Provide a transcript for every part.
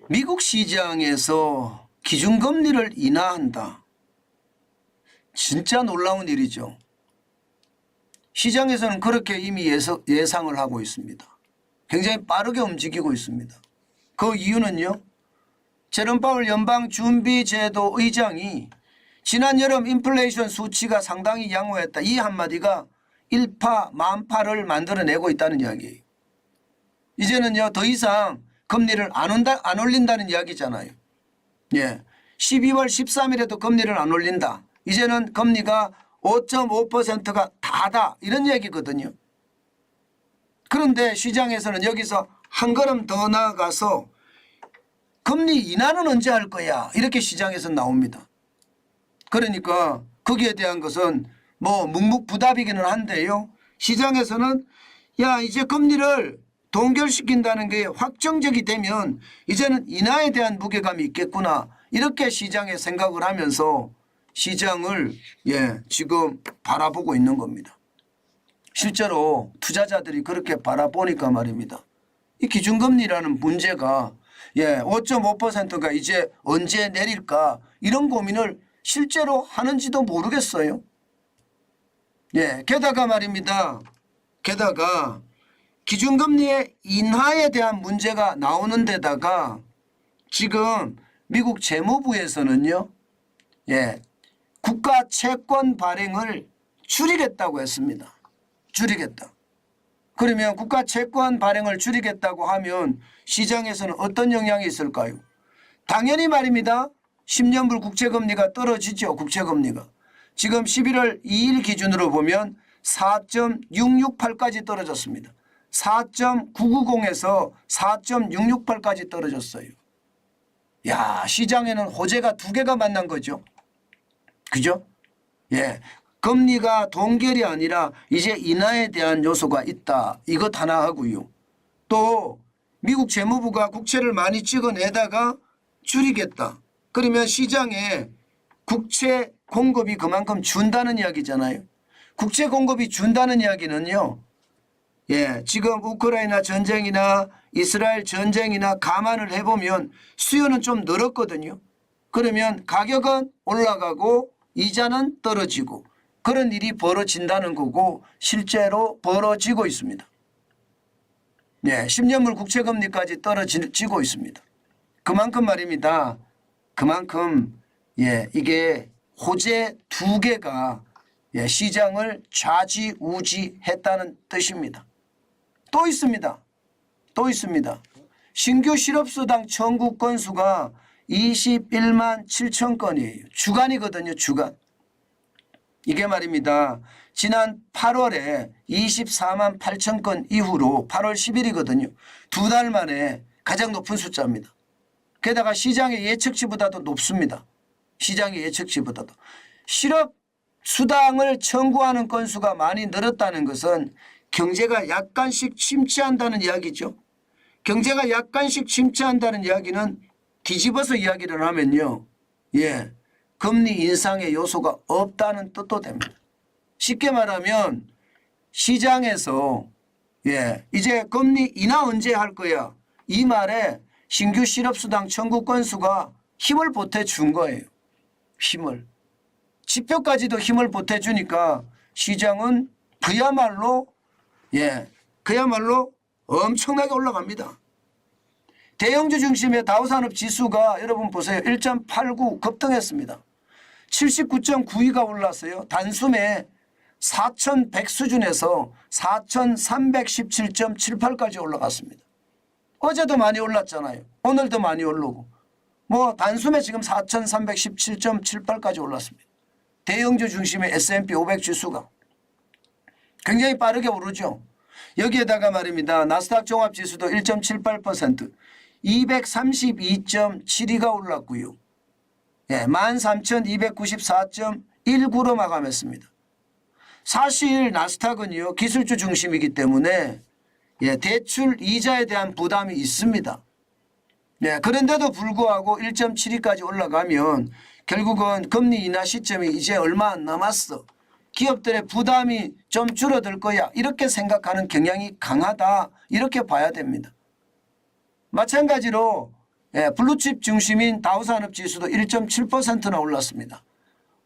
미국 시장에서 기준금리를 인하한다. 진짜 놀라운 일이죠. 시장에서는 그렇게 이미 예상을 하고 있습니다. 굉장히 빠르게 움직이고 있습니다. 그 이유는요. 제롬 파월 연방준비제도 의장이 지난 여름 인플레이션 수치가 상당히 양호했다. 이 한마디가 일파 만파를 만들어내고 있다는 이야기예요. 이제는요 더 이상 금리를 안 올린다는 이야기잖아요. 예, 12월 13일에도 금리를 안 올린다. 이제는 금리가 5.5%가 다다 이런 얘기거든요. 그런데 시장에서는 여기서 한 걸음 더 나아가서 금리 인하는 언제 할 거야 이렇게 시장에서 나옵니다. 그러니까 거기에 대한 것은 뭐 묵묵부답이기는 한데요. 시장에서는 야 이제 금리를 동결시킨다는 게 확정적이 되면 이제는 인하에 대한 무게감이 있겠구나 이렇게 시장에 생각을 하면서 시장을 지금 바라보고 있는 겁니다. 실제로 투자자들이 그렇게 바라보니까 말입니다. 이 기준금리라는 문제가 5.5%가 이제 언제 내릴까 이런 고민을 실제로 하는지도 모르겠어요. 게다가 말입니다. 게다가 기준금리의 인하에 대한 문제가 나오는 데다가 지금 미국 재무부에서는요. 국가 채권 발행을 줄이겠다고 했습니다. 줄이겠다. 그러면 국가 채권 발행을 줄이겠다고 하면 시장에서는 어떤 영향이 있을까요? 당연히 말입니다. 10년물 국채금리가 떨어지죠. 국채금리가. 지금 11월 2일 기준으로 보면 4.668까지 떨어졌습니다. 4.990에서 4.668까지 떨어졌어요. 야, 시장에는 호재가 두 개가 만난 거죠. 그죠? 금리가 동결이 아니라 이제 인하에 대한 요소가 있다. 이것 하나 하고요. 또 미국 재무부가 국채를 많이 찍어내다가 줄이겠다. 그러면 시장에 국채 공급이 그만큼 준다는 이야기잖아요. 국채 공급이 준다는 이야기는요. 지금 우크라이나 전쟁이나 이스라엘 전쟁이나 감안을 해보면 수요는 좀 늘었거든요. 그러면 가격은 올라가고 이자는 떨어지고 그런 일이 벌어진다는 거고 실제로 벌어지고 있습니다. 10년물 국채금리까지 떨어지고 있습니다. 그만큼 말입니다. 그만큼 이게 호재 두 개가 시장을 좌지우지했다는 뜻입니다. 또 있습니다. 또 있습니다. 신규 실업수당 청구 건수가 21만 7천 건이에요. 주간이거든요. 주간. 이게 말입니다. 지난 8월에 24만 8천 건 이후로 8월 10일이거든요. 두 달 만에 가장 높은 숫자입니다. 게다가 시장의 예측치보다도 높습니다. 시장의 예측치보다도. 실업수당을 청구하는 건수가 많이 늘었다는 것은 경제가 약간씩 침체한다는 이야기죠. 경제가 약간씩 침체한다는 이야기는 뒤집어서 이야기를 하면요. 금리 인상의 요소가 없다는 뜻도 됩니다. 쉽게 말하면 시장에서 이제 금리 인하 언제 할 거야. 이 말에 신규 실업수당 청구 건수가 힘을 보태준 거예요. 힘을. 지표까지도 힘을 보태주니까 시장은 그야말로 엄청나게 올라갑니다. 대형주 중심의 다우산업지수가 여러분 보세요. 1.89 급등했습니다. 79.92가 올랐어요. 단숨에 4,100 수준에서 4,317.78까지 올라갔습니다. 어제도 많이 올랐잖아요. 오늘도 많이 오르고. 단숨에 지금 4,317.78까지 올랐습니다. 대형주 중심의 S&P 500 지수가 굉장히 빠르게 오르죠. 여기에다가 말입니다. 나스닥 종합지수도 1.78% 232.72가 올랐고요. 13,294.19로 마감했습니다. 사실 나스닥은요. 기술주 중심이기 때문에 대출 이자에 대한 부담이 있습니다. 그런데도 불구하고 1.72까지 올라가면 결국은 금리 인하 시점이 이제 얼마 안 남았어. 기업들의 부담이 좀 줄어들 거야. 이렇게 생각하는 경향이 강하다. 이렇게 봐야 됩니다. 마찬가지로 블루칩 중심인 다우산업지수도 1.7%나 올랐습니다.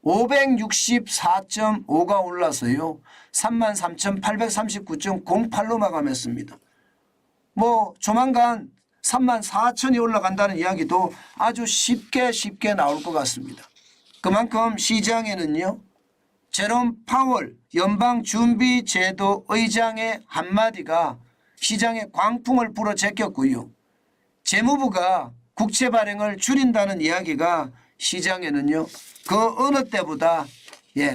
564.5가 올라서요. 33,839.08로 마감했습니다. 뭐 조만간 34,000이 올라간다는 이야기도 아주 쉽게 나올 것 같습니다. 그만큼 시장에는요. 제롬 파월 연방준비제도 의장의 한마디가 시장에 광풍을 불어제꼈고요. 재무부가 국채 발행을 줄인다는 이야기가 시장에는요. 그 어느 때보다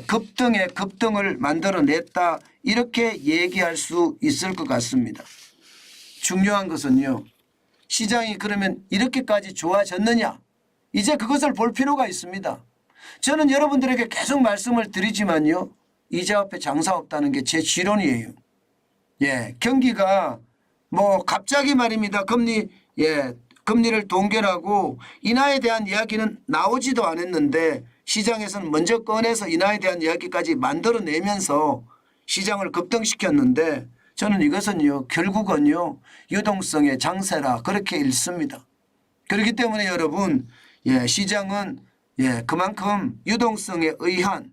급등의 급등을 만들어냈다 이렇게 얘기할 수 있을 것 같습니다. 중요한 것은요. 시장이 그러면 이렇게까지 좋아졌느냐. 이제 그것을 볼 필요가 있습니다. 저는 여러분들에게 계속 말씀을 드리지만요. 이자 앞에 장사 없다는 게 제 지론이에요. 경기가 뭐 갑자기 말입니다. 금리를 동결하고 인하에 대한 이야기는 나오지도 않았는데 시장에서는 먼저 꺼내서 인하에 대한 이야기까지 만들어내면서 시장을 급등시켰는데 저는 이것은요. 결국은요. 유동성의 장세라 그렇게 읽습니다. 그렇기 때문에 여러분 시장은 그만큼 유동성에 의한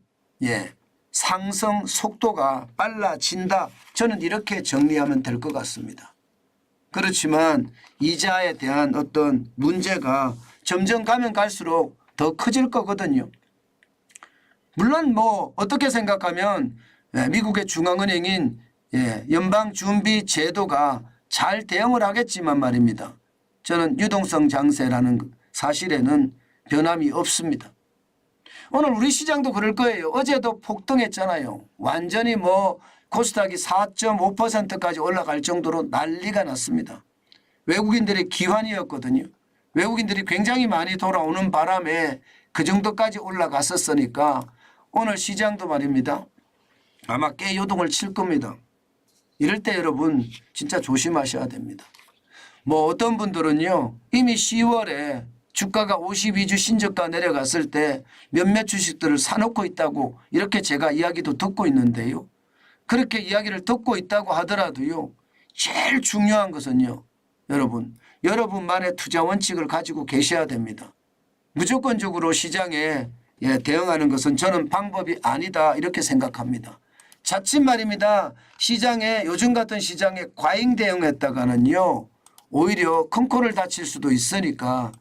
상승 속도가 빨라진다. 저는 이렇게 정리하면 될 것 같습니다. 그렇지만 이자에 대한 어떤 문제가 점점 가면 갈수록 더 커질 거거든요. 물론 뭐 어떻게 생각하면 미국의 중앙은행인 연방준비제도가 잘 대응을 하겠지만 말입니다. 저는 유동성 장세라는 사실에는 변함이 없습니다. 오늘 우리 시장도 그럴 거예요. 어제도 폭등했잖아요. 완전히 뭐 코스닥이 4.5%까지 올라갈 정도로 난리가 났습니다. 외국인들의 기환이었거든요. 외국인들이 굉장히 많이 돌아오는 바람에 그 정도까지 올라갔었으니까 오늘 시장도 말입니다. 아마 꽤 요동을 칠 겁니다. 이럴 때 여러분 진짜 조심하셔야 됩니다. 뭐 어떤 분들은요. 이미 10월에 주가가 52주 신저가 내려갔을 때 몇몇 주식들을 사놓고 있다고 이렇게 제가 이야기도 듣고 있는데요. 그렇게 이야기를 듣고 있다고 하더라도요. 제일 중요한 것은요. 여러분만의 투자 원칙을 가지고 계셔야 됩니다. 무조건적으로 시장에 대응하는 것은 저는 방법이 아니다 이렇게 생각합니다. 자칫 말입니다. 시장에 요즘 같은 시장에 과잉 대응했다가는요. 오히려 큰 코를 다칠 수도 있으니까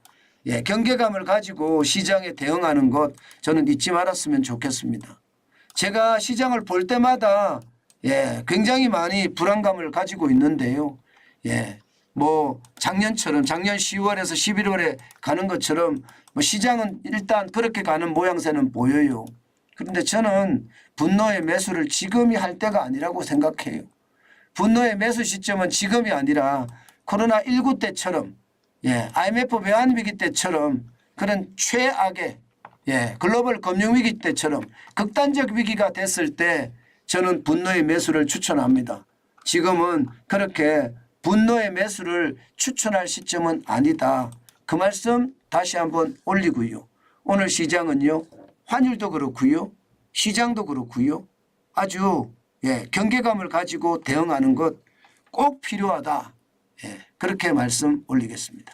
경계감을 가지고 시장에 대응하는 것 저는 잊지 말았으면 좋겠습니다. 제가 시장을 볼 때마다 굉장히 많이 불안감을 가지고 있는데요. 뭐 작년처럼 작년 10월에서 11월에 가는 것처럼 뭐 시장은 일단 그렇게 가는 모양새는 보여요. 그런데 저는 분노의 매수를 지금이 할 때가 아니라고 생각해요. 분노의 매수 시점은 지금이 아니라 코로나19 때처럼 IMF 외환위기 때처럼 그런 최악의 글로벌 금융위기 때처럼 극단적 위기가 됐을 때 저는 분노의 매수를 추천합니다. 지금은 그렇게 분노의 매수를 추천할 시점은 아니다. 그 말씀 다시 한번 올리고요. 오늘 시장은요. 환율도 그렇고요. 시장도 그렇고요. 아주 경계감을 가지고 대응하는 것 꼭 필요하다. 그렇게 말씀 올리겠습니다.